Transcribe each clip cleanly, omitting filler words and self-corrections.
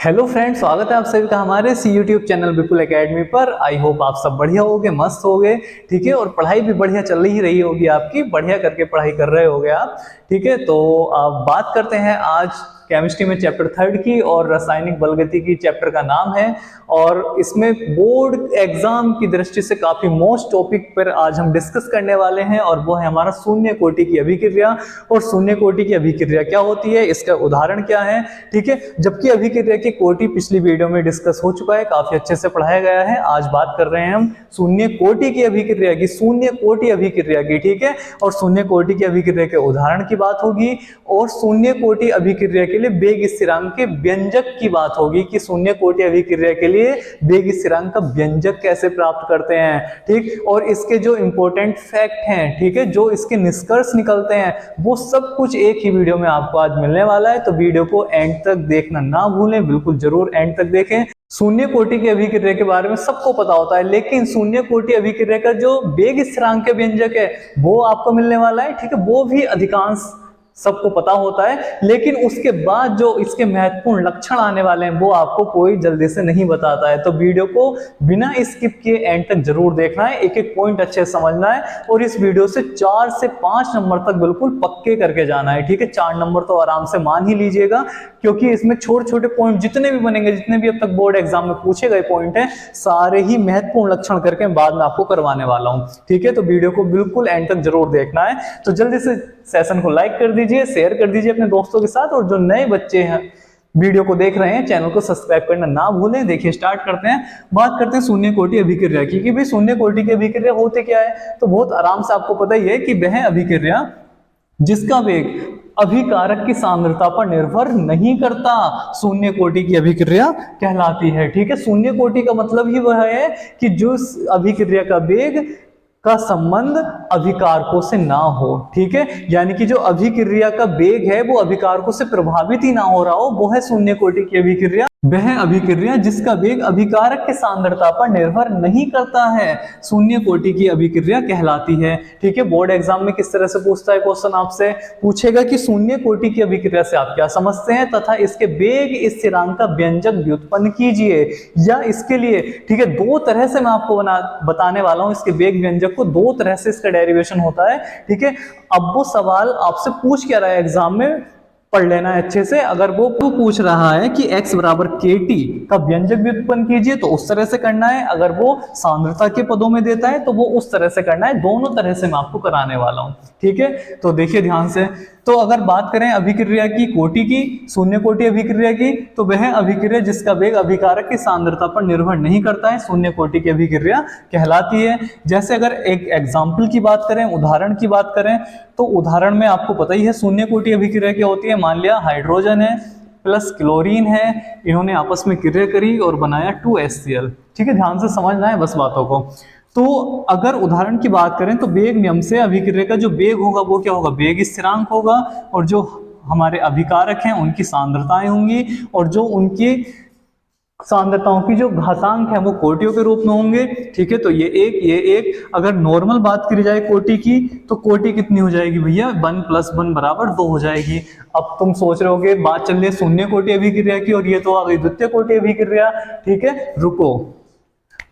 Hello friends, स्वागत है आप सभी का हमारे सी यूट्यूब चैनल विपुल एकेडमी पर। आई होप आप सब बढ़िया होगे, मस्त होगे, ठीक है। और पढ़ाई भी बढ़िया चल ही रही होगी आपकी, बढ़िया करके पढ़ाई कर रहे होगे आप, ठीक है। तो अब बात करते हैं आज केमिस्ट्री में चैप्टर 3 की, और रासायनिक बलगति चैप्टर का नाम है। और इसमें बोर्ड एग्जाम की दृष्टि से काफी मोस्ट टॉपिक पर आज हम डिस्कस करने वाले हैं, और वो है हमारा शून्य कोटि की अभिक्रिया। और शून्य कोटि की अभिक्रिया क्या होती है, इसका उदाहरण क्या है, ठीक है। जबकि अभिक्रिया की कोटि पिछली वीडियो में डिस्कस हो चुका है, काफी अच्छे से पढ़ाया गया है। आज बात कर रहे हैं हम शून्य कोटि की अभिक्रिया की, शून्य कोटि अभिक्रिया की, ठीक है। और शून्य कोटि की अभिक्रिया के उदाहरण की बात होगी, और शून्य कोटि अभिक्रिया के लिए वेग स्थिरांक के व्यंजक की बात होगी कि शून्य कोटि अभिक्रिया के लिए वेग स्थिरांक का व्यंजक कैसे प्राप्त करते हैं, ठीक। और इसके जो इंपॉर्टेंट फैक्ट हैं, ठीक है, जो इसके निष्कर्ष निकलते हैं, वो सब कुछ एक ही वीडियो में आपको आज मिलने वाला है। तो वीडियो को एंड तक देखना ना भूलें, बिल्कुल जरूर एंड तक देखें। शून्य कोटि की अभिक्रिया के बारे में सबको पता होता है, लेकिन शून्य कोटि अभिक्रिया का जो वेग स्थिरांक के व्यंजक है वो आपको मिलने वाला है, ठीक है। वो भी अधिकांश सबको पता होता है, लेकिन उसके बाद जो इसके महत्वपूर्ण लक्षण आने वाले हैं वो आपको कोई जल्दी से नहीं बताता है। तो वीडियो को बिना स्किप किए एंड तक जरूर देखना है, एक एक पॉइंट अच्छे से समझना है, और इस वीडियो से 4 से 5 नंबर तक बिल्कुल पक्के करके जाना है, ठीक है। 4 नंबर तो आराम से मान ही लीजिएगा, क्योंकि इसमें छोटे छोटे पॉइंट जितने भी बनेंगे, जितने भी अब तक बोर्ड एग्जाम में पूछे गए पॉइंट हैं, सारे ही महत्वपूर्ण लक्षण करके बाद में आपको करवाने वाला हूं, ठीक है। तो वीडियो को बिल्कुल एंड तक जरूर देखना है। तो जल्दी से सेशन को लाइक कर दीजिए, शेयर कर दीजिए अपने दोस्तों के साथ, और जो नए बच्चे हैं वीडियो को देख रहे हैं चैनल को सब्सक्राइब करना ना भूलें। देखिए स्टार्ट करते हैं, बात करते हैं शून्य कोटि अभिक्रिया की कि भाई शून्य कोटि की अभिक्रिया होते क्या है। तो बहुत आराम से आपको पता ही है कि वह अभिक्रिया जिसका वेग अभिकारक की सांद्रता पर निर्भर नहीं करता, शून्य कोटि की अभिक्रिया कहलाती है, ठीक है। शून्य कोटि का मतलब ही वह है कि जो अभिक्रिया का वेग का संबंध अभिकारकों से ना हो, ठीक है। यानी कि जो अभिक्रिया का वेग है वो अभिकारकों से प्रभावित ही ना हो रहा हो, वो है शून्य कोटि की अभिक्रिया। वह अभिक्रिया जिसका वेग अभिकारक की सांद्रता पर निर्भर नहीं करता है, शून्य कोटि की अभिक्रिया कहलाती है, ठीक है। बोर्ड एग्जाम में किस तरह से पूछता है क्वेश्चन, आपसे पूछेगा कि शून्य कोटि की अभिक्रिया से आप क्या समझते हैं तथा इसके वेग स्थिरांक का व्यंजक व्युत्पन्न कीजिए। या इसके लिए, ठीक है, 2 तरह से मैं आपको बताने वाला हूं इसके वेग व्यंजक को, 2 तरह से इसका डेरिवेशन होता है, ठीक है। अब वो सवाल आपसे पूछ क्या रहा है एग्जाम में, पढ़ लेना है अच्छे से। अगर वो पूछ रहा है कि x बराबर kt का व्यंजक व्युत्पन्न कीजिए तो उस तरह से करना है, अगर वो सांद्रता के पदों में देता है तो वो उस तरह से करना है। दोनों तरह से मैं आपको कराने वाला हूं, ठीक है। तो देखिए ध्यान से, तो अगर बात करें अभिक्रिया की कोटि की, शून्य कोटि अभिक्रिया की, तो वह अभिक्रिया जिसका वेग अभिकारक की सांद्रता पर निर्भर नहीं करता है, शून्य कोटि की अभिक्रिया कहलाती है। जैसे अगर एक एग्जाम्पल की बात करें, उदाहरण की बात करें, तो उदाहरण में आपको पता ही है शून्य कोटि अभिक्रिया क्या होती है। मान लिया हाइड्रोजन है प्लस क्लोरीन है, इन्होंने आपस में क्रिया करी और बनाया 2HCl, ठीक है। ध्यान से समझना है बस बातों को। तो अगर उदाहरण की बात करें तो वेग नियम से अभिक्रिया का जो वेग होगा वो क्या होगा, वेग स्थिरांक होगा, और जो हमारे अभिकारक हैं उनकी सांद्रताएं होंगी, और जो उनकी सांद्रताओं की जो घातांक है वो कोटियों के रूप में होंगे, ठीक है। तो ये एक अगर नॉर्मल बात करी जाए कोटि की, तो कोटि कितनी हो जाएगी भैया, 1 + 1 = 2 हो जाएगी। अब तुम सोच रहे होगे बात चल रही है शून्य कोटि अभिक्रिया की, और ये तो आ गई द्वितीय कोटि अभिक्रिया, ठीक है। रुको,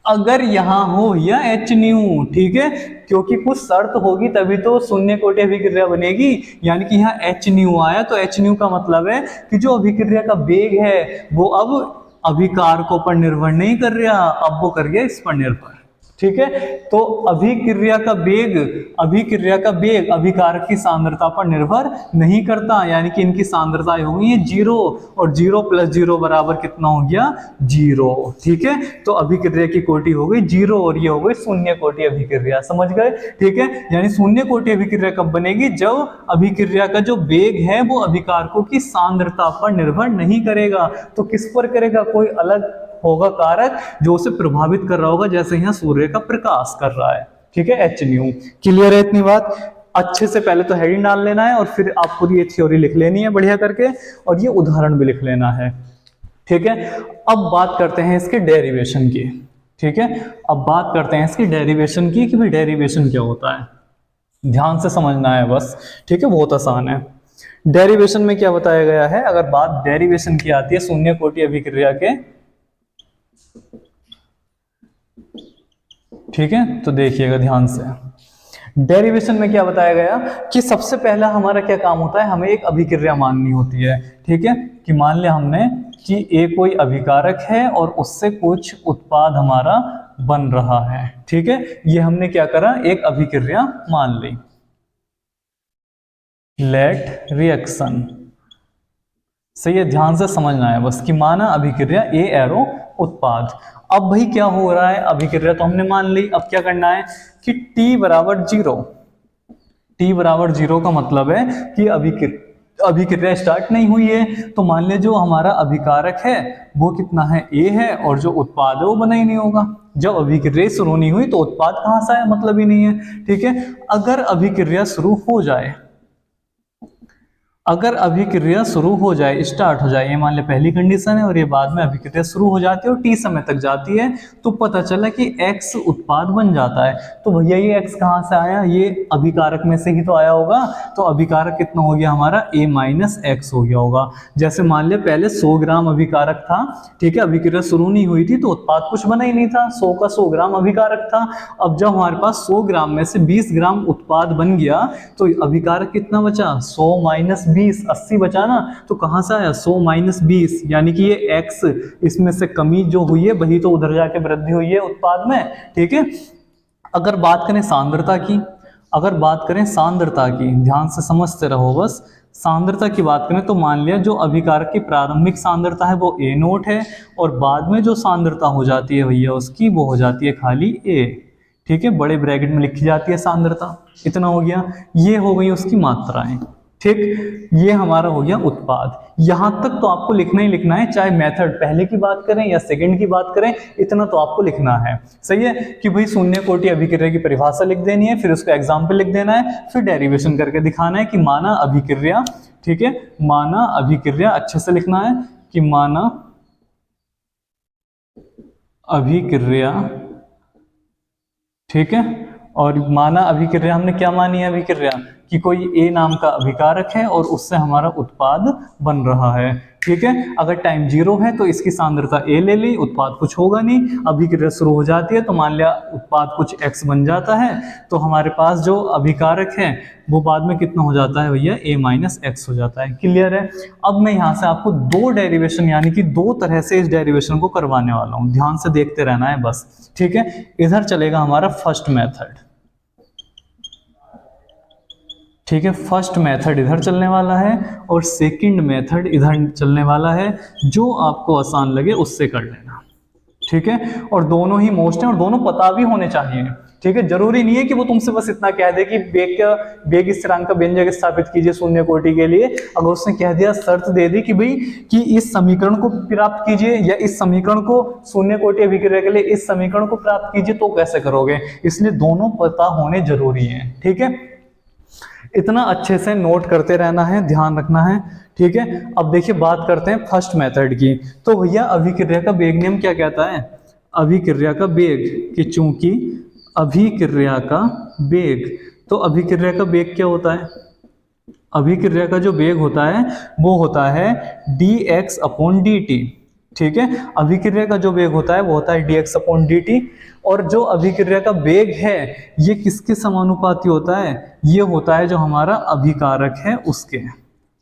अगर यहां हो या HNu, ठीक है, क्योंकि कुछ शर्त होगी तभी तो शून्य कोटि अभिक्रिया बनेगी। यानी कि यहाँ HNu आया तो HNu का मतलब है कि जो अभिक्रिया का वेग है वो अब अभिकारकों पर निर्भर नहीं कर रहा, अब वो कर गया इस पर निर्भर, ठीक है। तो अभिक्रिया का वेग अभिकारक की सांद्रता पर निर्भर नहीं करता, यानी कि इनकी सांद्रताएं होंगी 0, और 0 + 0 बराबर कितना हो गया, 0, ठीक है। तो अभिक्रिया की कोटि हो गई 0, और ये हो गई शून्य कोटि अभिक्रिया, समझ गए, ठीक है। यानी शून्य कोटि अभिक्रिया कब बनेगी, जब अभिक्रिया का जो वेग है वो अभिकारकों की सांद्रता पर निर्भर नहीं करेगा। तो किस पर करेगा, कोई अलग होगा कारक जो उसे प्रभावित कर रहा होगा, जैसे यहाँ सूर्य का प्रकाश कर रहा है, ठीक है। HNu, क्लियर है इतनी बात। अच्छे से पहले तो हेडिंग डाल लेना है, और फिर आपको ये थ्योरी लिख लेनी है बढ़िया करके, और ये उदाहरण भी लिख लेना है, ठीक है। अब बात करते हैं इसके डेरिवेशन की, ठीक है। अब बात करते हैं इसकी डेरिवेशन की कि भाई डेरिवेशन क्या होता है, ध्यान से समझना है बस, ठीक है, बहुत आसान है। डेरिवेशन में क्या बताया गया है, अगर बात डेरिवेशन की आती है शून्य कोटि अभिक्रिया के, ठीक है, तो देखिएगा ध्यान से। डेरिवेशन में क्या बताया गया कि सबसे पहला हमारा क्या काम होता है, हमें एक अभिक्रिया माननी होती है, ठीक है, कि मान लिया हमने कि ए कोई अभिकारक है और उससे कुछ उत्पाद हमारा बन रहा है, ठीक है, ये हमने क्या करा, एक अभिक्रिया मान ली। लेट रिएक्शन, सही है, ध्यान से समझना है बस कि माना अभिक्रिया ए एरो उत्पाद। अब भाई क्या हो रहा है, अभिक्रिया तो हमने मान ली, अब क्या करना है कि t बराबर 0, t बराबर 0 का मतलब है कि अभिक्रिया स्टार्ट नहीं हुई है, तो मान लिया जो हमारा अभिकारक है वो कितना है, a है, और जो उत्पाद है वो बना ही नहीं होगा। जब अभिक्रिया शुरू नहीं हुई तो उत्पाद कहां से आया, मतलब ही नहीं है, ठीक है। अगर अभिक्रिया शुरू हो जाए, अगर अभिक्रिया शुरू हो जाए, स्टार्ट हो जाए, ये मान ले पहली कंडीशन है, और ये बाद में अभिक्रिया शुरू हो जाती है और टी समय तक जाती है, तो पता चला कि x उत्पाद बन जाता है। तो भैया ये x कहाँ से आया, ये अभिकारक में से ही तो आया होगा, तो अभिकारक कितना हो गया हमारा, a माइनस एक्स हो गया होगा। जैसे मान लिया पहले 100 ग्राम अभिकारक था, ठीक है, अभिक्रिया शुरू नहीं हुई थी तो उत्पाद कुछ बना ही नहीं था, 100 का 100 ग्राम अभिकारक था। अब जब हमारे पास 100 ग्राम में से 20 ग्राम उत्पाद बन गया तो अभिकारक कितना बचा, 100 माइनस 20, 80 बचा ना, तो कहां से आया 100 माइनस 20, यानी कि ये x इसमें से कमी जो हुई है वही तो उधर जाके वृद्धि हुई है उत्पाद में, ठीक है। अगर बात करें सांद्रता की, अगर बात करें सांद्रता की, ध्यान से समझते रहो बस, सांद्रता की बात करें तो मान लिया जो अभिकारक की प्रारंभिक सांद्रता है वो a नोट है, और बाद में जो सांद्रता हो जाती है भैया उसकी वो हो जाती है खाली a, ठीक है, बड़े ब्रैकेट में लिखी जाती है सांद्रता। इतना हो गया, ये हो गई उसकी मात्राएं, ठीक, ये हमारा हो गया उत्पाद। यहां तक तो आपको लिखना ही लिखना है, चाहे मेथड पहले की बात करें या सेकंड की बात करें, इतना तो आपको लिखना है, सही है, कि भाई शून्य कोटि अभिक्रिया की परिभाषा लिख देनी है, फिर उसको एग्जाम्पल लिख देना है, फिर डेरिवेशन करके दिखाना है कि माना अभिक्रिया, ठीक है, माना अभिक्रिया, अच्छे से लिखना है कि माना अभिक्रिया, ठीक है, और माना अभिक्रिया हमने क्या मानी है, अभिक्रिया कि कोई ए नाम का अभिकारक है और उससे हमारा उत्पाद बन रहा है, ठीक है। अगर टाइम 0 है तो इसकी सांद्रता ए ले ली, उत्पाद कुछ होगा नहीं, अभिक्रिया शुरू हो जाती है तो मान लिया उत्पाद कुछ x बन जाता है, तो हमारे पास जो अभिकारक है वो बाद में कितना हो जाता है भैया, a माइनस एक्स हो जाता है। क्लियर है। अब मैं यहाँ से आपको दो डेरिवेशन यानी कि दो तरह से इस डेरिवेशन को करवाने वाला हूँ, ध्यान से देखते रहना है बस, ठीक है। इधर चलेगा हमारा फर्स्ट मेथड, ठीक है, फर्स्ट मेथड इधर चलने वाला है और सेकंड मेथड इधर चलने वाला है, जो आपको आसान लगे उससे कर लेना, ठीक है। और दोनों ही मोस्ट हैं और दोनों पता भी होने चाहिए, ठीक है। जरूरी नहीं है कि वो तुमसे बस इतना कह दे कि वेग स्थिरांक का व्यंजक स्थापित कीजिए शून्य कोटि के लिए। अगर उसने कह दिया, शर्त दे दी कि भाई कि इस समीकरण को प्राप्त कीजिए या इस समीकरण को शून्य कोटि अभिक्रिया के लिए इस समीकरण को प्राप्त कीजिए, तो कैसे करोगे, इसलिए दोनों पता होने जरूरी है, ठीक है। इतना अच्छे से नोट करते रहना है, ध्यान रखना है, ठीक है। अब देखिए बात करते हैं फर्स्ट मेथड की। तो भैया अभिक्रिया का वेग नियम क्या कहता है, अभिक्रिया का वेग, कि चूंकि अभिक्रिया का वेग, तो अभिक्रिया का वेग क्या होता है, अभिक्रिया का जो वेग होता है वो होता है dx अपॉन dt, ठीक है। अभिक्रिया का जो वेग होता है वो होता है dx अपॉन dt, और जो अभिक्रिया का वेग है ये किसके समानुपाती होता है, ये होता है जो हमारा अभिकारक है उसके,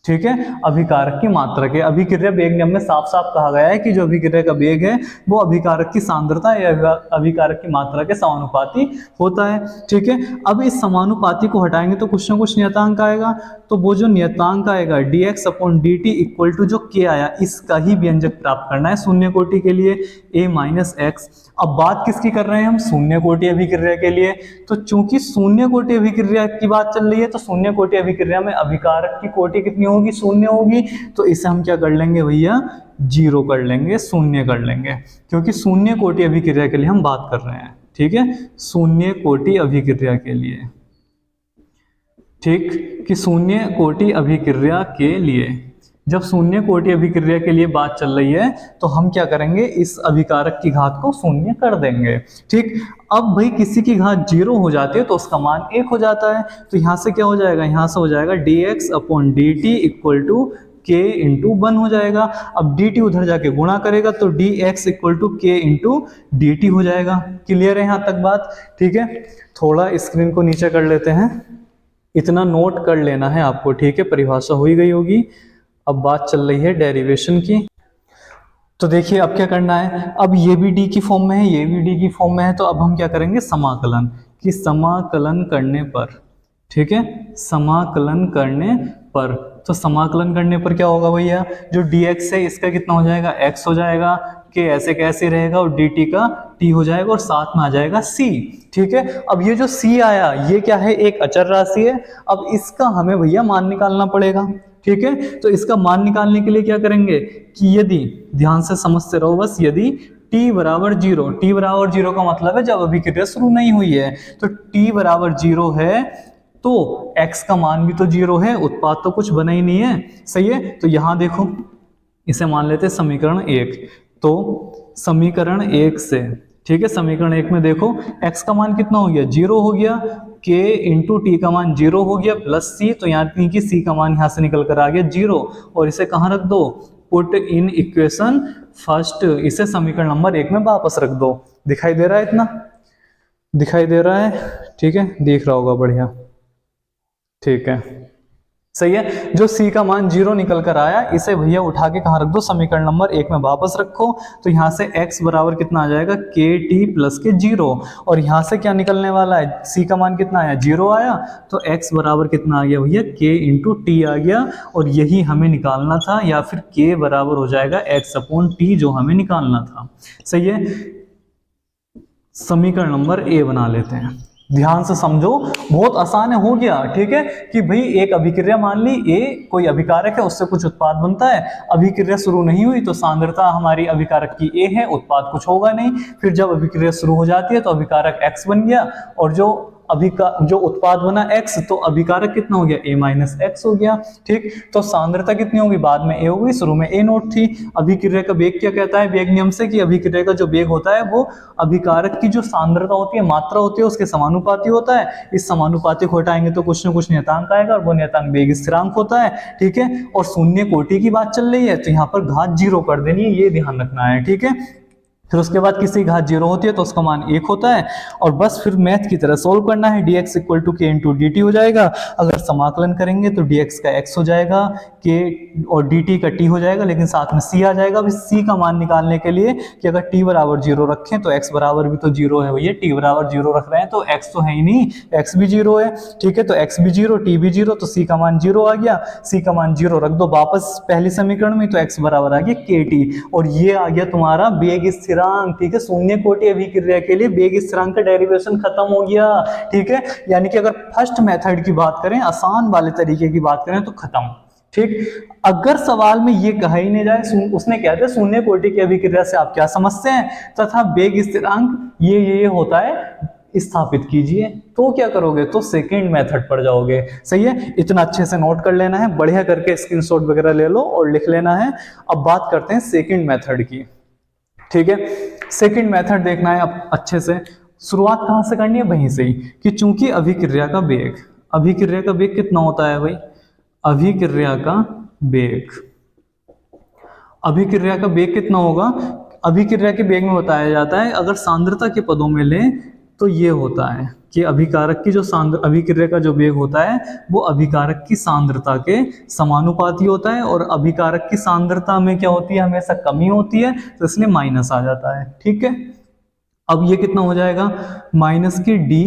ठीक है, अभिकारक की मात्रा के। अभिक्रिया वेग नियम में साफ साफ कहा गया है कि जो अभिक्रिया का वेग है वो अभिकारक की सांद्रता या अभिकारक की मात्रा के समानुपाती होता है, ठीक है। अब इस समानुपाती को हटाएंगे तो कुछ ना कुछ नियतांक आएगा, तो वो जो नियतांक आएगा dx upon dt equal to जो k आया, इसका ही व्यंजक प्राप्त करना है शून्य कोटि के लिए, a माइनस एक्स। अब बात किसकी कर रहे हैं हम, शून्य कोटि अभिक्रिया के लिए। तो चूंकि शून्य कोटि अभिक्रिया की बात चल रही है तो शून्य कोटि अभिक्रिया में अभिकारक की कोटि कितनी होगी, शून्य होगी, तो इसे हम क्या कर लेंगे भैया, 0 कर लेंगे, शून्य कर लेंगे, क्योंकि शून्य कोटि अभिक्रिया के लिए हम बात कर रहे हैं, ठीक है, शून्य कोटि अभिक्रिया के लिए, ठीक, कि शून्य कोटि अभिक्रिया के लिए जब शून्य कोटि अभिक्रिया के लिए बात चल रही है तो हम क्या करेंगे, इस अभिकारक की घात को शून्य कर देंगे। ठीक, अब भाई किसी की घात 0 हो जाती है तो उसका मान 1 हो जाता है। तो यहाँ से क्या हो जाएगा, यहाँ से हो जाएगा dx upon dt equal to k into 1 हो जाएगा। अब dt उधर जाके गुणा करेगा तो dx equal to k into dt हो जाएगा। क्लियर है यहाँ तक बात? ठीक है, थोड़ा स्क्रीन को नीचे कर लेते हैं, इतना नोट कर लेना है आपको। ठीक है, परिभाषा हो ही गई होगी। अब बात चल रही है डेरिवेशन की। तो देखिए अब क्या करना है, अब ये भी d की फॉर्म में है, ये भी d की फॉर्म में है, तो अब हम क्या करेंगे, समाकलन। कि समाकलन करने पर, ठीक है, समाकलन करने पर, तो समाकलन करने पर क्या होगा भैया, जो dx है इसका कितना हो जाएगा, x हो जाएगा, कि ऐसे कैसे रहेगा, और dt का t हो जाएगा, और साथ में आ जाएगा c। ठीक है, अब ये जो c आया ये क्या है, एक अचर राशि है। अब इसका हमें भैया मान निकालना पड़ेगा। ठीक है, तो इसका मान निकालने के लिए क्या करेंगे कि यदि, ध्यान से समझते रहो बस, यदि t बराबर 0, t बराबर 0 का मतलब है जब अभिक्रिया शुरू नहीं हुई है, तो t बराबर 0 है तो x का मान भी तो 0 है, उत्पाद तो कुछ बना ही नहीं है। सही है, तो यहां देखो, इसे मान लेते हैं समीकरण 1। तो समीकरण 1 से, ठीक है, समीकरण 1 में देखो x का मान कितना हो गया, 0 हो गया, k इंटू टी का मान 0 हो गया, प्लस c, तो यहाँ की c का मान यहाँ से निकल कर आ गया 0, और इसे कहाँ रख दो, पुट इन इक्वेशन फर्स्ट, इसे समीकरण नंबर 1 में वापस रख दो। दिखाई दे रहा है, इतना दिखाई दे रहा है? ठीक है, दिख रहा होगा, बढ़िया, ठीक है, सही है। जो c का मान 0 निकल कर आया, इसे भैया उठा के कहाँ रख दो, समीकरण नंबर 1 में वापस रखो। तो यहाँ से x बराबर कितना आ जाएगा, kt प्लस के 0, और यहाँ से क्या निकलने वाला है, c का मान कितना आया, 0 आया, तो x बराबर कितना आ गया भैया, k इंटू टी आ गया, और यही हमें निकालना था, या फिर k बराबर हो जाएगा x अपॉन टी, जो हमें निकालना था। सही है, समीकरण नंबर a बना लेते हैं। ध्यान से समझो, बहुत आसान है, हो गया। ठीक है, कि भाई एक अभिक्रिया मान ली, A कोई अभिकारक है, उससे कुछ उत्पाद बनता है, अभिक्रिया शुरू नहीं हुई तो सांद्रता हमारी अभिकारक की A है, उत्पाद कुछ होगा नहीं। फिर जब अभिक्रिया शुरू हो जाती है तो अभिकारक X बन गया, और जो उत्पाद बना X, तो अभिकारक कितना हो गया, A माइनस एक्स हो गया। ठीक, तो सांद्रता कितनी होगी, बाद में A होगी, शुरू में A नोट थी। अभिक्रिया का वेग क्या कहता है, वेग नियम से, कि अभिक्रिया का जो वेग होता है वो अभिकारक की जो सांद्रता होती है, मात्रा होती है, उसके समानुपाती होता है। इस समानुपाती को हटाएंगे तो कुछ ना कुछ नियतांक आएगा, और वो नियतांक वेग स्थिरांक होता है। ठीक है, और शून्य कोटि की बात चल रही है तो यहाँ पर घात 0 कर देनी है, ये ध्यान रखना है। ठीक है, फिर उसके बाद किसी घात 0 होती है तो उसका मान 1 होता है, और बस फिर मैथ की तरह सोल्व करना है। dx इक्वल टू के इंटू डी टी हो जाएगा। अगर समाकलन करेंगे तो dx का x हो जाएगा, k और dt का t हो जाएगा, लेकिन साथ में c आ जाएगा। अब c का मान निकालने के लिए कि अगर t बराबर 0 रखें तो x बराबर भी तो 0 है भैया, t बराबर 0 रख रहे हैं तो x तो है ही नहीं, x भी 0 है। ठीक है, तो x भी 0, t भी 0, तो c का मान 0 आ गया। c का मान 0 रख दो वापस पहली समीकरण में, तो x बराबर आ गया kt, और ये आ गया तुम्हारा वेग स्थिरांक। ठीक है, शून्य कोटि अभिक्रिया के लिए वेग स्थिरांक का डेरिवेशन खत्म हो गया। ठीक है, यानी कि अगर फर्स्ट मेथड की बात करें, आसान वाले तरीके की बात करें, तो खत्म। ठीक, अगर सवाल में ये कहा ही नहीं जाए, उसने क्या था, शून्य कोटि की अभिक्रिया से आप क्या समझते हैं, तथा वेग स्थिरांक ये होता है, स्थापित कीजिए, तो क्या करोगे, तो सेकंड मेथड पर जाओगे। सही है, इतना अच्छे से नोट कर लेना है, बढ़िया करके स्क्रीनशॉट वगैरह ले लो और लिख लेना है। अब बात करते हैं सेकंड मेथड की। ठीक है, सेकंड मेथड देखना है अब अच्छे से। शुरुआत कहां से करनी है, वहीं से ही, कि चूंकि अभिक्रिया का वेग कितना होता है भाई, अभिक्रिया का वेग कितना होगा, अभिक्रिया के वेग में बताया जाता है, अगर सांद्रता के पदों में लें तो ये होता है कि अभिकारक की जो अभिक्रिया का जो वेग होता है वो अभिकारक की सांद्रता के समानुपाती होता है, और अभिकारक की सांद्रता में क्या होती है, हमेशा कमी होती है, तो इसलिए माइनस आ जाता है। ठीक है, अब ये कितना हो जाएगा, माइनस की D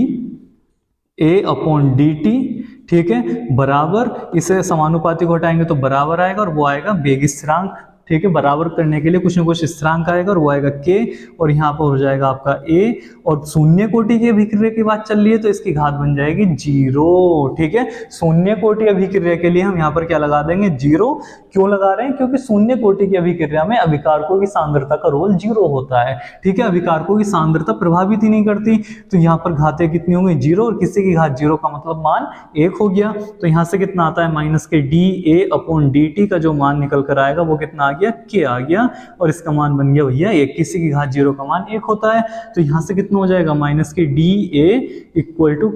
A upon D T. ठीक है, बराबर, इसे समानुपाती को हटाएंगे तो बराबर आएगा, और वो आएगा वेग स्थिरांक। ठीक है, बराबर करने के लिए कुछ ना कुछ स्थिरांक आएगा और वो आएगा k, और यहाँ पर हो जाएगा आपका a, और शून्य कोटि की अभिक्रिया की बात चल रही है तो इसकी घात बन जाएगी 0। ठीक है, शून्य कोटि अभिक्रिया के लिए हम यहाँ पर क्या लगा देंगे 0। क्यों लगा रहे हैं? क्योंकि शून्य कोटि की अभिक्रिया में अभिकारकों की सांद्रता का रोल 0 होता है। ठीक है, अभिकारकों की सांद्रता प्रभावित ही नहीं करती, तो यहाँ पर घातें कितनी होंगी 0, और किसी की घात 0 का मतलब मान 1 हो गया। तो यहाँ से कितना आता है माइनस के dA/dt का जो मान निकल कर आएगा वो कितना आ गया k आ गया, और इसका मान बन गया भैया 1। किसी की घात 0 का मान 1 होता है, तो यहाँ से कितना हो जाएगा माइनस के dA =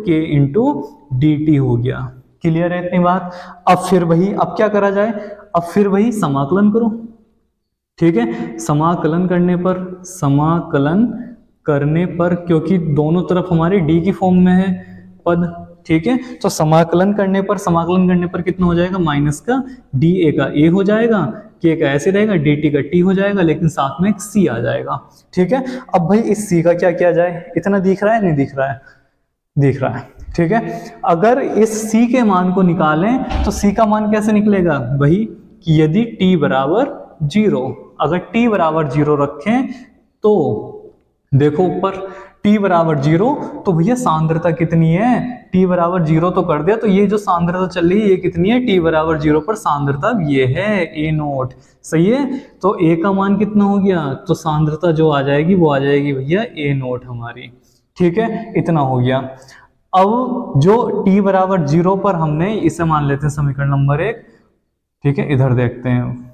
k × dt हो गया। क्लियर है इतनी बात? अब क्या करा जाए? अब फिर वही समाकलन करो। ठीक है, समाकलन करने पर क्योंकि दोनों तरफ हमारे d की फॉर्म में है पद, ठीक है, तो समाकलन करने पर कितना हो जाएगा माइनस का dA का a हो जाएगा, k का ऐसे रहेगा, dt का t हो जाएगा, लेकिन साथ में एक c आ जाएगा। ठीक है, अब भाई इस c का क्या किया जाए? इतना दिख रहा है नहीं दिख रहा है? दिख रहा है। ठीक है, अगर इस c के मान को निकालें तो c का मान कैसे निकलेगा? वही कि यदि t बराबर 0, अगर t बराबर 0 रखें तो देखो ऊपर t बराबर 0, तो भैया सांद्रता कितनी है? t बराबर 0 तो कर दिया, तो ये जो सांद्रता चल रही है ये कितनी है? t बराबर 0 पर सांद्रता ये है A0। सही है, तो a का मान कितना हो गया? तो सांद्रता जो आ जाएगी वो आ जाएगी भैया A0 हमारी। ठीक है, इतना हो गया। अब जो t बराबर 0 पर हमने इसे मान लेते हैं समीकरण नंबर 1। ठीक है, इधर देखते हैं।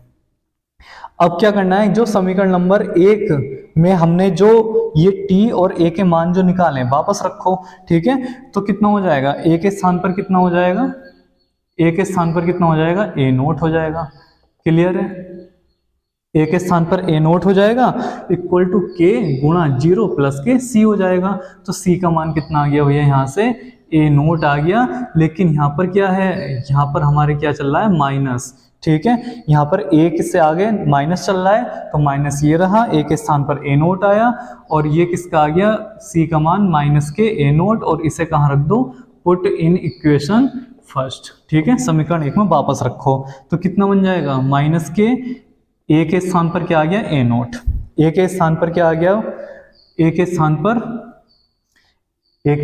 अब क्या करना है, जो समीकरण नंबर 1 में हमने जो ये t और a के मान जो निकाले वापस रखो। ठीक है, तो कितना हो जाएगा? a के स्थान पर कितना हो जाएगा? a के स्थान पर कितना हो जाएगा? A0 हो जाएगा। क्लियर है? a के स्थान पर A0 हो जाएगा = k गुणा 0 + k c हो जाएगा। तो c का मान कितना आ गया भैया? यहाँ से A0 आ गया, लेकिन यहाँ पर क्या है? यहाँ पर हमारे क्या चल रहा है? माइनस। ठीक है, यहाँ पर a किससे आगे माइनस चल रहा है, तो माइनस ये रहा, a के स्थान पर A0 आया, और ये किसका आ गया? c का मान माइनस के A0, और इसे कहाँ रख दो? Put in equation first. ठीक है, समीकरण 1 में वापस रखो, तो कितना बन जाएगा? माइनस के a के स्थान पर क्या आ गया? A0। a के स्थान पर क्या आ गया? a के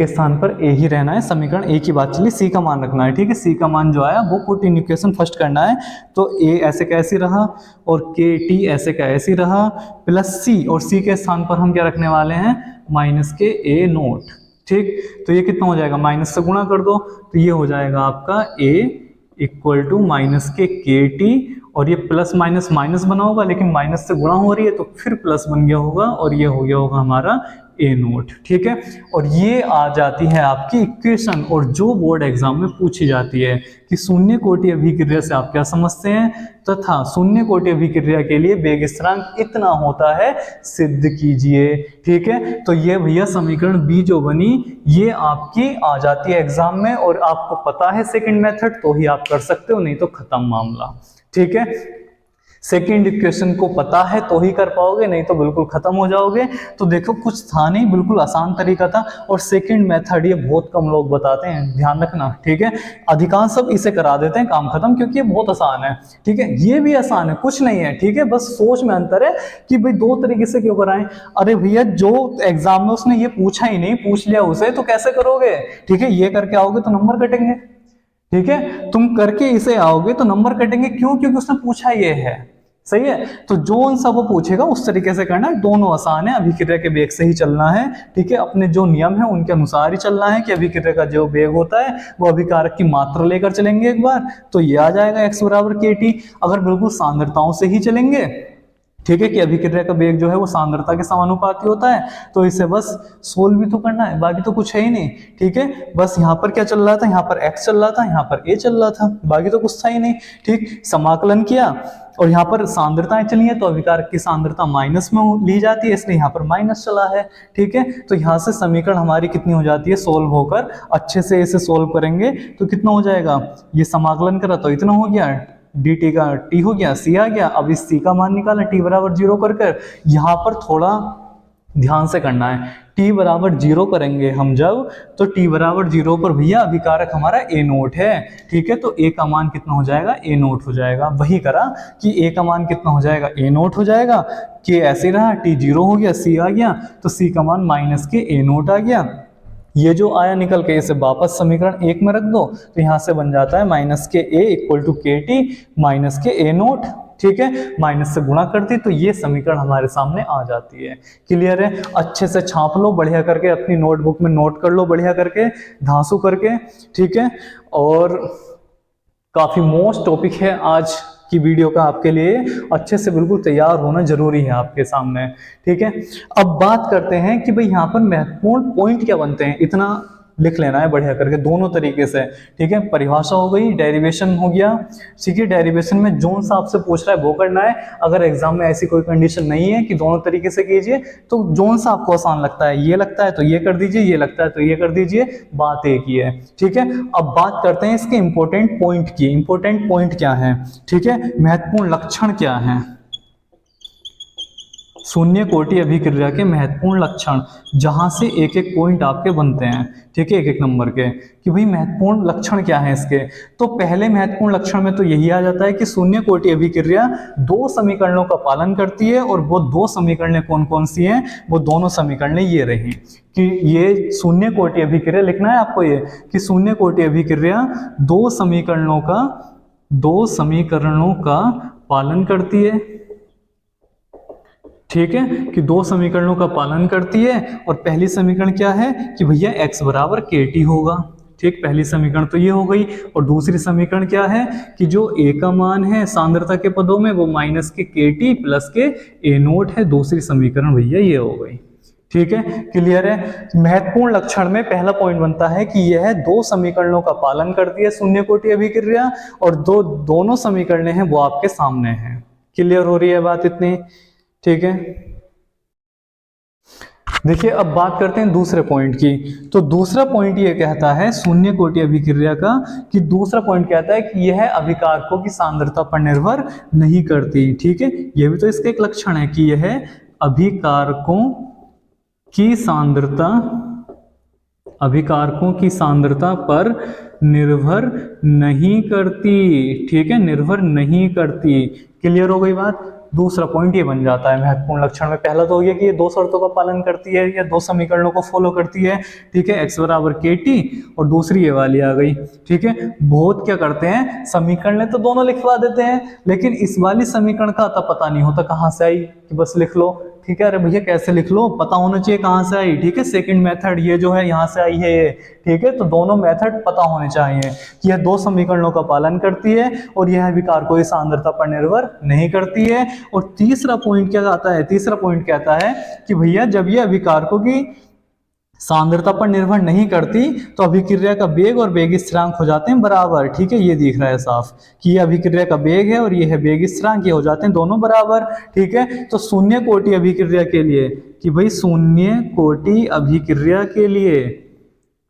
स्थान पर a ही रहना है, समीकरण a की बात चली, c का मान रखना है। ठीक है, c का मान जो आया वो पुट इन इक्वेशन फर्स्ट करना है, तो a ऐसे कैसे रहा और kt ऐसे कैसे रहा प्लस c, और c के स्थान पर हम क्या रखने वाले हैं? माइनस के A0। ठीक, तो ये कितना हो जाएगा? माइनस से गुणा कर दो, तो ये हो जाएगा आपका a = माइनस के kt, और ये प्लस माइनस माइनस बना होगा, लेकिन माइनस से गुणा हो रही है तो फिर प्लस बन गया होगा, और ये हो गया होगा हमारा A0। ठीक है, और ये आ जाती है आपकी इक्वेशन, और जो बोर्ड एग्जाम में पूछी जाती है कि शून्य कोटि अभिक्रिया से आप क्या समझते हैं, तथा शून्य कोटि अभिक्रिया के लिए वेग स्थिरांक इतना होता है, सिद्ध कीजिए। ठीक है, तो ये भैया समीकरण बी जो बनी ये आपकी आ जाती है एग्जाम में, और आपको पता है सेकंड मेथड तो ही आप कर सकते हो, नहीं तो खत्म मामला। ठीक है, सेकेंड इक्वेशन को पता है तो ही कर पाओगे, नहीं तो बिल्कुल खत्म हो जाओगे। तो देखो कुछ था नहीं, बिल्कुल आसान तरीका था, और सेकेंड मेथड ये बहुत कम लोग बताते हैं, ध्यान रखना। ठीक है, अधिकांश सब इसे करा देते हैं, काम खत्म, क्योंकि ये बहुत आसान है। ठीक है, ये भी आसान है, कुछ नहीं है। ठीक है, बस सोच में अंतर है कि भाई दो तरीके से क्यों कराएं। अरे भैया जो एग्जाम में उसने ये पूछा ही नहीं, पूछ लिया उसे, तो कैसे करोगे? ठीक है, ये करके आओगे तो नंबर कटेंगे। ठीक है, तुम करके इसे आओगे तो नंबर कटेंगे, क्यों? क्योंकि उसने पूछा ये है। सही है, तो जो उन सब वो पूछेगा उस तरीके से करना है, दोनों आसान है, अभिक्रिया के वेग से ही चलना है। ठीक है, अपने जो नियम है उनके अनुसार ही चलना है, कि अभिक्रिया का जो वेग होता है वो अभिकारक की मात्रा लेकर चलेंगे एक बार, तो ये आ जाएगा x = kt। अगर बिल्कुल सांद्रताओं से ही चलेंगे, ठीक है, कि अभिक्रिया का वेग जो है वो सांद्रता के समानुपाती होता है, तो इसे बस सोल्व भी तो करना है, बाकी तो कुछ है ही नहीं। ठीक है, बस यहाँ पर क्या चल रहा था? यहाँ पर x चल रहा था, यहाँ पर a चल रहा था, बाकी तो कुछ था ही नहीं। ठीक, समाकलन किया और यहाँ पर सांद्रताएं चली हैं, तो अभिकारक की सांद्रता माइनस में ली जाती है, इसलिए यहाँ पर माइनस चला है। ठीक है, तो यहाँ से समीकरण हमारी कितनी हो जाती है? सोल्व होकर, अच्छे से इसे सोल्व करेंगे तो कितना हो जाएगा? ये समाकलन करा तो इतना हो गया, dt का t हो गया, c आ गया। अब इस c का मान निकाला t = 0 कर, यहाँ पर थोड़ा ध्यान से करना है। t बराबर 0 करेंगे हम जब, तो t बराबर 0 पर भैया अभिकारक हमारा a नोट है, ठीक है। तो a का मान कितना हो जाएगा, a नोट हो जाएगा। वही करा कि a का मान कितना हो जाएगा, a नोट हो जाएगा। k ऐसे रहा, t 0 हो गया, c आ गया, तो c का मान माइनस के a नोट आ गया। ये जो आया निकल के इसे वापस समीकरण 1 में रख दो, तो यहाँ से बन जाता है माइनस के a इक्वल टू के टी माइनस के a नोट, ठीक है। माइनस से गुणा कर दी तो ये समीकरण हमारे सामने आ जाती है। क्लियर है? अच्छे से छाप लो बढ़िया करके, अपनी नोटबुक में नोट कर लो बढ़िया करके, धांसू करके, ठीक है। और काफी मोस्ट टॉपिक है आज की वीडियो का आपके लिए, अच्छे से बिल्कुल तैयार होना जरूरी है आपके सामने, ठीक है। अब बात करते हैं कि भाई यहाँ पर महत्वपूर्ण पॉइंट क्या बनते हैं, इतना लिख लेना है बढ़िया करके दोनों तरीके से, ठीक है। परिभाषा हो गई, डेरिवेशन हो गया, ठीक है। डेरिवेशन में जोन सा आपसे पूछ रहा है वो करना है। अगर एग्जाम में ऐसी कोई कंडीशन नहीं है कि दोनों तरीके से कीजिए, तो जोन सा आपको आसान लगता है, ये लगता है तो ये कर दीजिए, ये लगता है तो ये कर दीजिए, बात एक ही है, ठीक है। अब बात करते हैं इसके इंपॉर्टेंट पॉइंट की। इंपॉर्टेंट पॉइंट क्या है, ठीक है, महत्वपूर्ण लक्षण क्या है, शून्य कोटि अभिक्रिया के महत्वपूर्ण लक्षण, जहां से एक एक पॉइंट आपके बनते हैं, ठीक है, एक एक नंबर के, कि भाई महत्वपूर्ण लक्षण क्या है इसके। तो पहले महत्वपूर्ण लक्षण में तो यही आ जाता है कि शून्य कोटि अभिक्रिया दो समीकरणों का पालन करती है, और वो दो समीकरणें कौन कौन सी हैं, वो दोनों समीकरणें ये रही कि ये शून्य कोटि अभिक्रिया लिखना है आपको, ये कि शून्य कोटि अभिक्रिया दो समीकरणों का पालन करती है, ठीक है, कि दो समीकरणों का पालन करती है। और पहली समीकरण क्या है कि भैया x बराबर के टी होगा, ठीक, पहली समीकरण तो ये हो गई। और दूसरी समीकरण क्या है कि जो a का मान है सांद्रता के पदों में वो माइनस के टी प्लस के a नोट है, दूसरी समीकरण भैया ये हो गई, ठीक है। क्लियर है? महत्वपूर्ण लक्षण में पहला पॉइंट बनता है कि यह दो समीकरणों का पालन करती है शून्य कोटि अभिक्रिया, और दोनों समीकरणें हैं वो आपके सामने हैं। क्लियर हो रही है बात इतनी, ठीक है। देखिए अब बात करते हैं दूसरे पॉइंट की। तो दूसरा पॉइंट ये कहता है शून्य कोटि अभिक्रिया का, कि दूसरा पॉइंट कहता है कि यह अभिकारकों की सांद्रता पर निर्भर नहीं करती, ठीक है। यह भी तो इसका एक लक्षण है कि यह अभिकारकों की सांद्रता पर निर्भर नहीं करती, ठीक है, निर्भर नहीं करती। क्लियर हो गई बात? दूसरा पॉइंट ये बन जाता है महत्वपूर्ण लक्षण में। पहला तो हो गया कि ये दो शर्तों का पालन करती है या दो समीकरणों को फॉलो करती है, ठीक है, x बराबर के टी, और दूसरी ये वाली आ गई, ठीक है। बहुत क्या करते हैं, समीकरण तो दोनों लिखवा देते हैं, लेकिन इस वाली समीकरण का अता पता नहीं होता कहाँ से आई, कि बस लिख लो, ठीक है। अरे भैया कैसे लिख लो, पता होना चाहिए कहाँ से आई, ठीक है। सेकंड मेथड ये जो है यहाँ से आई है ये, ठीक है। तो दोनों मेथड पता होने चाहिए कि यह दो समीकरणों का पालन करती है और यह अभिकारकों की सांद्रता पर निर्भर नहीं करती है। और तीसरा पॉइंट क्या आता है, तीसरा पॉइंट कहता है कि भैया जब यह अभिकारकों की सांद्रता पर निर्भर नहीं करती तो अभिक्रिया का वेग और वेग स्थिरांक हो जाते हैं बराबर, ठीक है। ये दिख रहा है साफ कि ये अभिक्रिया का वेग है और ये है वेग स्थिरांक, ये हो जाते हैं दोनों बराबर, ठीक है। तो शून्य कोटि अभिक्रिया के लिए, कि भाई शून्य कोटि अभिक्रिया के लिए,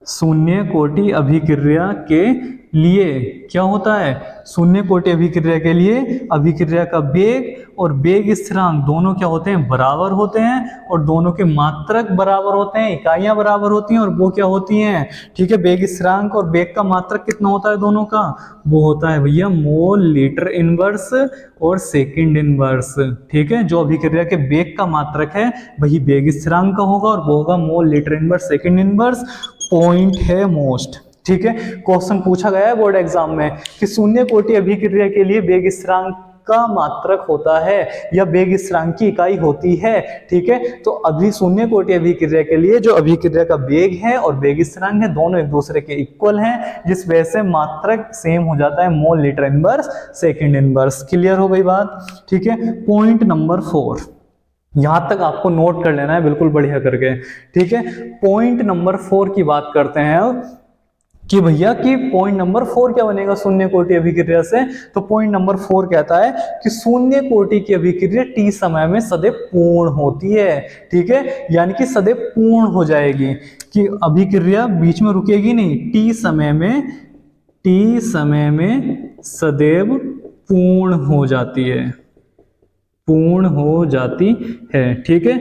शून्य कोटि अभिक्रिया के लिए क्या होता है, शून्य कोटि अभिक्रिया के लिए अभिक्रिया का वेग और वेग स्थिरांक दोनों क्या होते हैं, बराबर होते हैं, और दोनों के मात्रक बराबर होते हैं, इकाइयां बराबर होती हैं, और वो क्या होती हैं, ठीक है। वेग स्थिरांक और वेग का मात्रक कितना होता है दोनों का, वो होता है भैया मोल लीटर इनवर्स और सेकंड इनवर्स, ठीक है। जो अभिक्रिया के वेग का मात्रक है वही वेग स्थिरांक का होगा, और वो होगा mole litre inverse second inverse. Point है मोस्ट, ठीक है। क्वेश्चन पूछा गया है बोर्ड एग्जाम में कि शून्य कोटि अभिक्रिया के लिए वेग स्थिरांक का मात्रक होता है या वेग स्थिरांक की इकाई होती है, ठीक है। तो अभी शून्य कोटि अभिक्रिया के लिए जो अभिक्रिया का वेग है और वेग स्थिरांक है दोनों एक दूसरे के इक्वल हैं, जिस वजह से मात्रक सेम हो जाता है mole litre inverse second inverse. Clear हो गई बात, ठीक है। पॉइंट नंबर 4, यहां तक आपको नोट कर लेना है बिल्कुल बढ़िया करके, ठीक है। पॉइंट नंबर 4 की बात करते हैं अब कि भैया कि पॉइंट नंबर 4 क्या बनेगा शून्य कोटि अभिक्रिया से। तो पॉइंट नंबर 4 कहता है कि शून्य कोटि की अभिक्रिया टी समय में सदैव पूर्ण होती है, ठीक है, यानी कि सदैव पूर्ण हो जाएगी, कि अभिक्रिया बीच में रुकेगी नहीं, टी समय में सदैव पूर्ण हो जाती है, पूर्ण हो जाती है, ठीक है।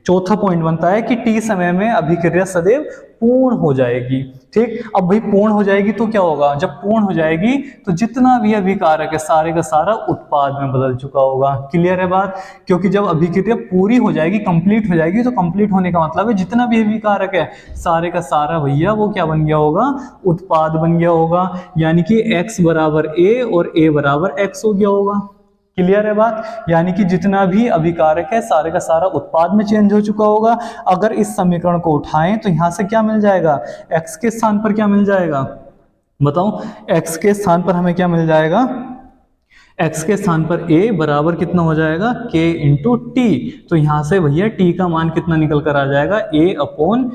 चौथा पॉइंट बनता है कि टी समय में अभिक्रिया सदैव पूर्ण हो जाएगी। ठीक, अब भाई पूर्ण हो जाएगी तो क्या होगा, जब पूर्ण हो जाएगी तो जितना भी अभिकारक है सारे का सारा उत्पाद में बदल चुका होगा। क्लियर है बात, क्योंकि जब अभिक्रिया पूरी हो जाएगी, कंप्लीट हो जाएगी, तो कंप्लीट होने का मतलब है जितना भी अभिकारक है सारे का सारा भैया वो क्या बन गया होगा, उत्पाद बन गया होगा। यानी कि x बराबर a और a बराबर x हो गया होगा। क्लियर है बात, यानी कि जितना भी अभिकारक है सारे का सारा उत्पाद में चेंज हो चुका होगा। अगर इस समीकरण को उठाएं तो यहां से क्या मिल जाएगा, x के स्थान पर क्या मिल जाएगा, बताओ, x के स्थान पर हमें क्या मिल जाएगा, x के स्थान पर a बराबर कितना हो जाएगा, k इंटू टी। तो यहां से भैया t का मान कितना निकल कर आ जाएगा, a अपॉन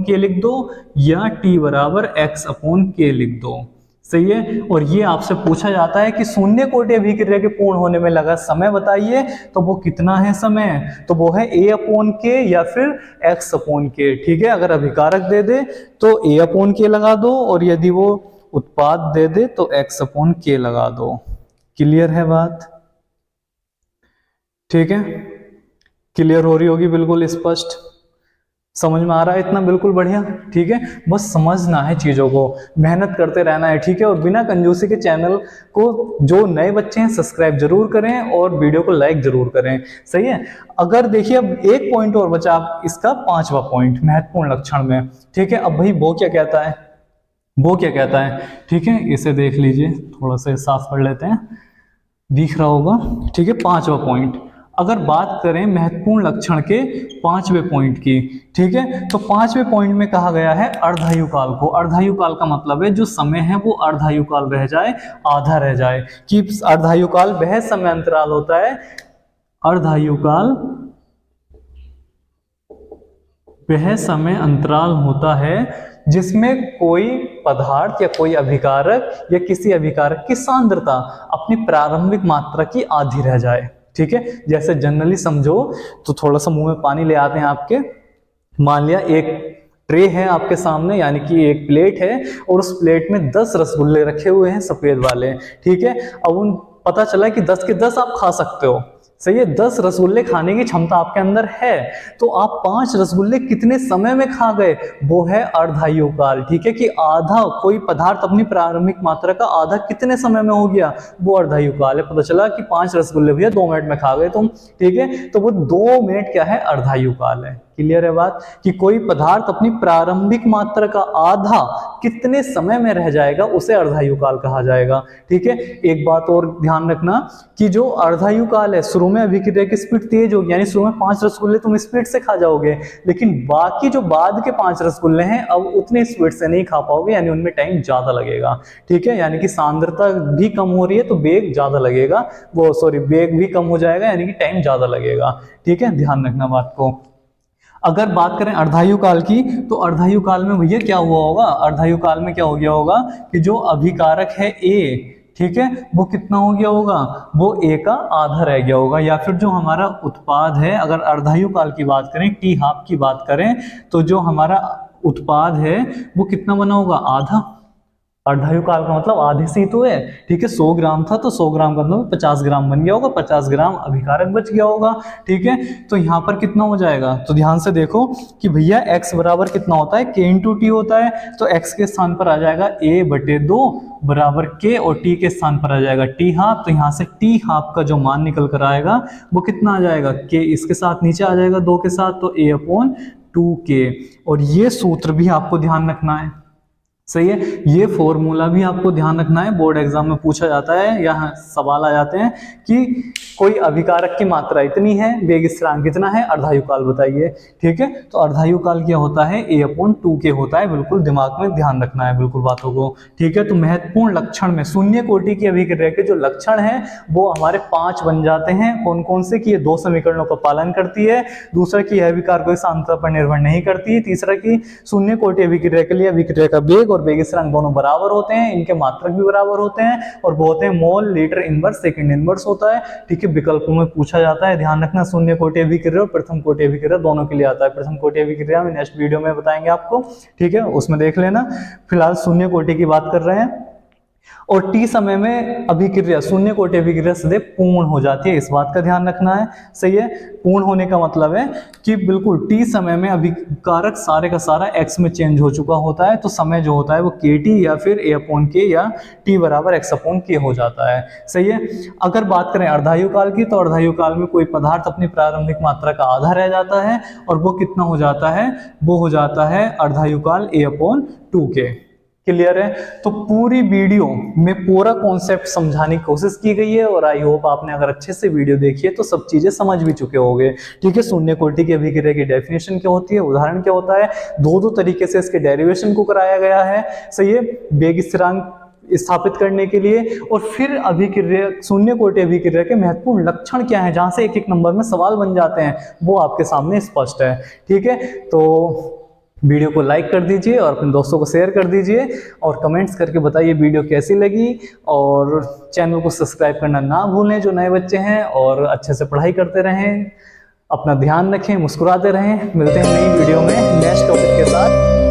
k लिख दो, या t बराबर x अपॉन k लिख दो। सही है। और ये आपसे पूछा जाता है कि शून्य कोटि अभिक्रिया के पूर्ण होने में लगा समय बताइए, तो वो कितना है समय, तो वो है a अपॉन के या फिर x अपॉन के। ठीक है, अगर अभिकारक दे दे तो a अपॉन के लगा दो, और यदि वो उत्पाद दे दे तो x अपॉन के लगा दो। क्लियर है बात, ठीक है, क्लियर हो रही होगी, बिल्कुल स्पष्ट समझ में आ रहा है इतना, बिल्कुल बढ़िया। ठीक है, बस समझना है चीजों को, मेहनत करते रहना है। ठीक है, और बिना कंजूसी के चैनल को जो नए बच्चे हैं सब्सक्राइब जरूर करें और वीडियो को लाइक जरूर करें। सही है, अगर देखिए अब एक पॉइंट और बचा आप इसका, पांचवा पॉइंट महत्वपूर्ण लक्षण में। ठीक है, अब भाई वो क्या कहता है, वो क्या कहता है, ठीक है, इसे देख लीजिए, थोड़ा सा साफ कर लेते हैं, दिख रहा होगा। ठीक है, पांचवा पॉइंट, अगर बात करें महत्वपूर्ण लक्षण के पांचवें पॉइंट की, ठीक है, तो पांचवें पॉइंट में कहा गया है अर्धायुकाल को। अर्धायुकाल का मतलब है जो समय है वो अर्धायुकाल रह जाए, आधा रह जाए, कि अर्धायुकाल वह समय अंतराल होता है, अर्धायुकाल वह समय अंतराल होता है जिसमें कोई पदार्थ या कोई अभिकारक या किसी अभिकारक की सांद्रता अपनी प्रारंभिक मात्रा की आधी रह जाए। ठीक है, जैसे जनरली समझो तो थोड़ा सा मुंह में पानी ले आते हैं आपके, मान लिया एक ट्रे है आपके सामने, यानी कि एक प्लेट है और उस प्लेट में 10 रसगुल्ले रखे हुए हैं सफेद वाले। ठीक है, अब उन पता चला कि 10 के 10 आप खा सकते हो। सही है, 10 रसगुल्ले खाने की क्षमता आपके अंदर है, तो आप 5 रसगुल्ले कितने समय में खा गए, वो है अर्धायुकाल। ठीक है, कि आधा कोई पदार्थ अपनी प्रारंभिक मात्रा का आधा कितने समय में हो गया, वो अर्धायुकाल है। पता चला कि 5 रसगुल्ले भैया 2 मिनट में खा गए तुम। ठीक है, तो वो 2 मिनट क्या है, अर्धायुकाल है। क्लियर है बात, कि कोई पदार्थ अपनी प्रारंभिक मात्रा का आधा कितने समय में रह जाएगा उसे अर्धायुकाल कहा जाएगा। ठीक है, एक बात और ध्यान रखना कि जो अर्धायुकाल है, शुरू में अभिक्रिया की स्पीड तेज होगी, यानी शुरू में 5 रसगुल्ले तुम स्पीड से खा जाओगे, लेकिन बाकी जो बाद के 5 रसगुल्ले हैं अब उतनी स्पीड से नहीं खा पाओगे, यानी उनमें टाइम ज्यादा लगेगा। ठीक है, यानी कि सांद्रता भी कम हो रही है तो वेग ज्यादा लगेगा, वो सॉरी वेग भी कम हो जाएगा, यानी कि टाइम ज्यादा लगेगा। ठीक है, ध्यान रखना बात को। अगर बात करें अर्धायुकाल की, तो अर्धायुकाल में भैया क्या हुआ होगा, अर्धायुकाल में क्या हो गया होगा कि जो अभिकारक है A, ठीक है, वो कितना हो गया होगा, वो A का आधा रह गया होगा। या फिर जो हमारा उत्पाद है, अगर अर्धायुकाल की बात करें, टी हाफ की बात करें, तो जो हमारा उत्पाद है वो कितना बना होगा, आधा। अर्धायुकाल का मतलब आधे से ही तो है। ठीक है, 100 ग्राम था तो 100 ग्राम का मतलब 50 ग्राम बन गया होगा, 50 ग्राम अभिकारक बच गया होगा। ठीक है, तो यहाँ पर कितना हो जाएगा, तो ध्यान से देखो कि भैया x बराबर कितना होता है, k इंटू टी होता है, तो x के स्थान पर आ जाएगा a/2 बराबर k, और t के स्थान पर आ जाएगा t हाफ। तो यहाँ से t हाफ का जो मान निकल कर आएगा वो कितना आ जाएगा, k इसके साथ नीचे आ जाएगा 2 के साथ, तो a/2k। और ये सूत्र भी आपको ध्यान रखना है। सही है, ये फॉर्मूला भी आपको ध्यान रखना है, बोर्ड एग्जाम में पूछा जाता है, यहाँ सवाल आ जाते हैं कि कोई अभिकारक की मात्रा इतनी है, वेग स्थिरांक कितना है, अर्धायुकाल बताइए। ठीक है, तो अर्धायुकाल क्या होता है, a/2k होता है, बिल्कुल दिमाग में ध्यान रखना है बिल्कुल बातों को। ठीक है, तो महत्वपूर्ण लक्षण में शून्य कोटि की अभिक्रिया के जो लक्षण हैं वो हमारे 5 बन जाते हैं। कौन कौन से, कि ये 2 समीकरणों का पालन करती है, दूसरा की अभिकार कोई सांद्रता पर निर्भर नहीं करती, तीसरा की शून्य कोटि अभिक्रिया के लिए अभिक्रिया का वेग और वेग स्थिरांक दोनों बराबर होते हैं, इनके मात्रक भी बराबर होते हैं, और वो होते हैं मोल, लीटर इनवर्स, सेकंड इनवर्स होता है। ठीक है, विकल्पों में पूछा जाता है, ध्यान रखना, शून्य कोटि अभिक्रिया और प्रथम कोटि अभिक्रिया दोनों के लिए आता है। प्रथम कोटि अभिक्रिया में नेक्स्ट वीडियो में बताएंगे आपको। ठीक है, उसमें देख लेना, फिलहाल शून्य कोटि की बात कर रहे हैं। और टी समय में अभिक्रिया, शून्य कोटि अभिक्रिया सदैव पूर्ण हो जाती है, इस बात का ध्यान रखना है। सही है, पूर्ण होने का मतलब है कि बिल्कुल टी समय में अभिकारक सारे का सारा एक्स में चेंज हो चुका होता है, तो समय जो होता है वो के टी या फिर ए अपॉन के या टी बराबर एक्स अपॉन के हो जाता है। सही है। अगर बात करें अर्धायु काल की, तो अर्धायु काल में कोई पदार्थ अपनी प्रारंभिक मात्रा का आधा रह जाता है, और वो कितना हो जाता है, वो हो जाता है अर्धायु काल ए अपॉन 2k। क्लियर है। तो पूरी वीडियो में पूरा कॉन्सेप्ट समझाने की कोशिश की गई है, और आई होप आपने अगर अच्छे से वीडियो देखी है तो सब चीजें समझ भी चुके होंगे। ठीक है, शून्य कोटि की अभिक्रिया की डेफिनेशन क्या होती है, उदाहरण क्या होता है, दो तरीके से इसके डेरिवेशन को कराया गया है। सही है, वेग स्थिरांक स्थापित करने के लिए, और फिर अभिक्रिया, शून्य कोटि अभिक्रिया के महत्वपूर्ण लक्षण क्या है, जहां से एक एक नंबर में सवाल बन जाते हैं, वो आपके सामने स्पष्ट है। ठीक है, तो वीडियो को लाइक कर दीजिए और अपने दोस्तों को शेयर कर दीजिए, और कमेंट्स करके बताइए वीडियो कैसी लगी, और चैनल को सब्सक्राइब करना ना भूलें जो नए बच्चे हैं, और अच्छे से पढ़ाई करते रहें, अपना ध्यान रखें, मुस्कुराते रहें। मिलते हैं नई वीडियो में नेक्स्ट टॉपिक के साथ।